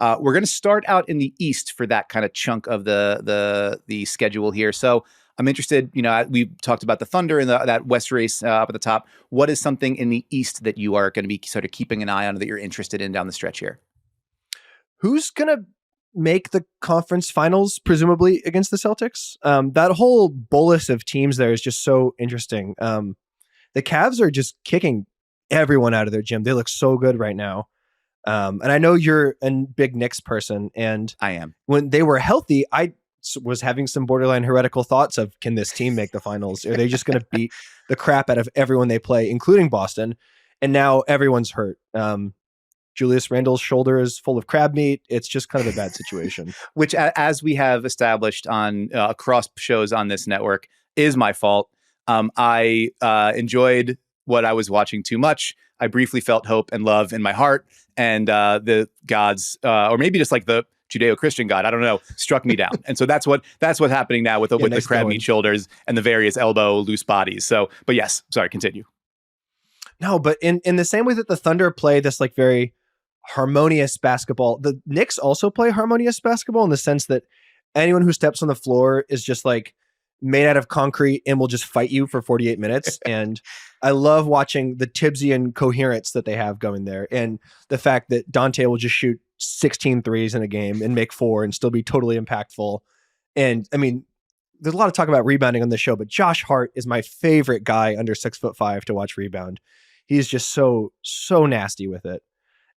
We're going to start out in the East for that kind of chunk of the schedule here. So I'm interested, we talked about the Thunder and that West race up at the top. What is something in the East that you are going to be sort of keeping an eye on that you're interested in down the stretch here? Who's going to make the conference finals, presumably against the Celtics? That whole bolus of teams there is just so interesting. The Cavs are just kicking everyone out of their gym. They look so good right now. And I know you're a big Knicks person, and I am. When they were healthy, I was having some borderline heretical thoughts of, can this team make the finals? Are they just going to beat the crap out of everyone they play, including Boston? And now everyone's hurt. Julius Randle's shoulder is full of crab meat. It's just kind of a bad situation. Which, as we have established on across shows on this network, is my fault. I enjoyed what I was watching too much. I briefly felt hope and love in my heart, and the gods, or maybe just like the Judeo-Christian God, I don't know, struck me down. And so that's what's happening now with the crab meat shoulders and the various elbow loose bodies. So, but yes, sorry, continue. No, but in the same way that the Thunder play this like very harmonious basketball, the Knicks also play harmonious basketball in the sense that anyone who steps on the floor is just like made out of concrete and will just fight you for 48 minutes. And I love watching the Tibbsian coherence that they have going there. And the fact that Dante will just shoot 16 threes in a game and make 4 and still be totally impactful. And I mean, there's a lot of talk about rebounding on this show, but Josh Hart is my favorite guy under 6'5" to watch rebound. He's just so nasty with it.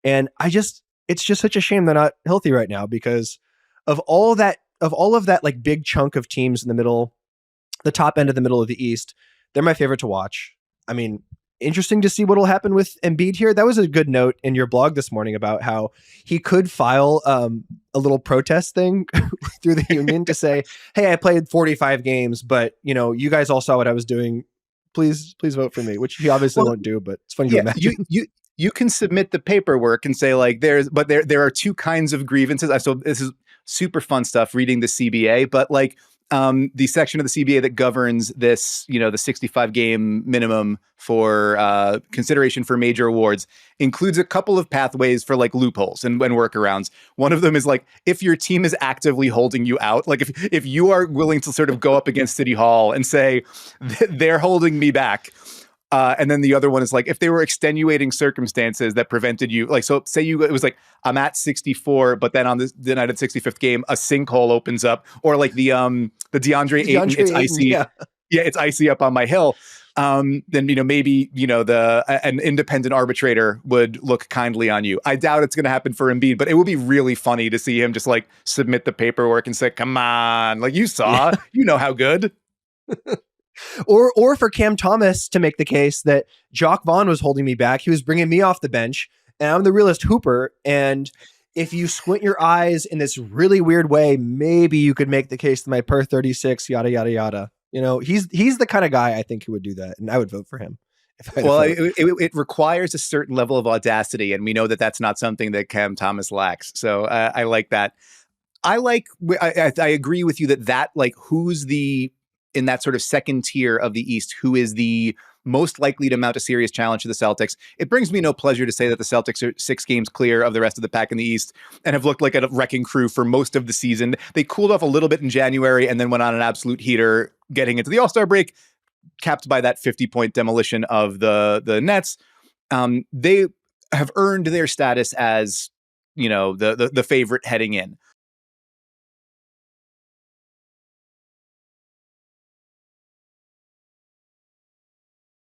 And it's just such a shame they're not healthy right now because of all of that like big chunk of teams in the middle, the top end of the middle of the East. They're my favorite to watch. I mean, interesting to see what will happen with Embiid here. That was a good note in your blog this morning about how he could file a little protest thing through the union to say, hey, I played 45 games, but you guys all saw what I was doing. Please vote for me, which he obviously won't do, but it's funny to imagine. You can submit the paperwork and say like there are two kinds of grievances. So this is super fun stuff reading the CBA, but like the section of the CBA that governs this, the 65 game minimum for consideration for major awards includes a couple of pathways for like loopholes and workarounds. One of them is like, if your team is actively holding you out, like if you are willing to sort of go up against City Hall and say they're holding me back. And then the other one is like, if they were extenuating circumstances that prevented you, like, so say it was like, I'm at 64, but then on the night of the 65th game, a sinkhole opens up, or like the DeAndre Ayton, it's icy. Yeah, it's icy up on my hill. Then, maybe, an independent arbitrator would look kindly on you. I doubt it's going to happen for Embiid, but it would be really funny to see him just like submit the paperwork and say, come on, like you saw, you know how good. Or for Cam Thomas to make the case that Jock Vaughn was holding me back. He was bringing me off the bench, and I'm the realest hooper. And if you squint your eyes in this really weird way, maybe you could make the case that my per 36, yada, yada, yada. He's the kind of guy I think who would do that, and I would vote for him. It requires a certain level of audacity, and we know that that's not something that Cam Thomas lacks. So I like that. I agree with you that like who's in that sort of second tier of the East, who is the most likely to mount a serious challenge to the Celtics. It brings me no pleasure to say that the Celtics are 6 games clear of the rest of the pack in the East and have looked like a wrecking crew for most of the season. They cooled off a little bit in January and then went on an absolute heater getting into the All-Star break, capped by that 50-point demolition of the Nets. They have earned their status as, the favorite heading in.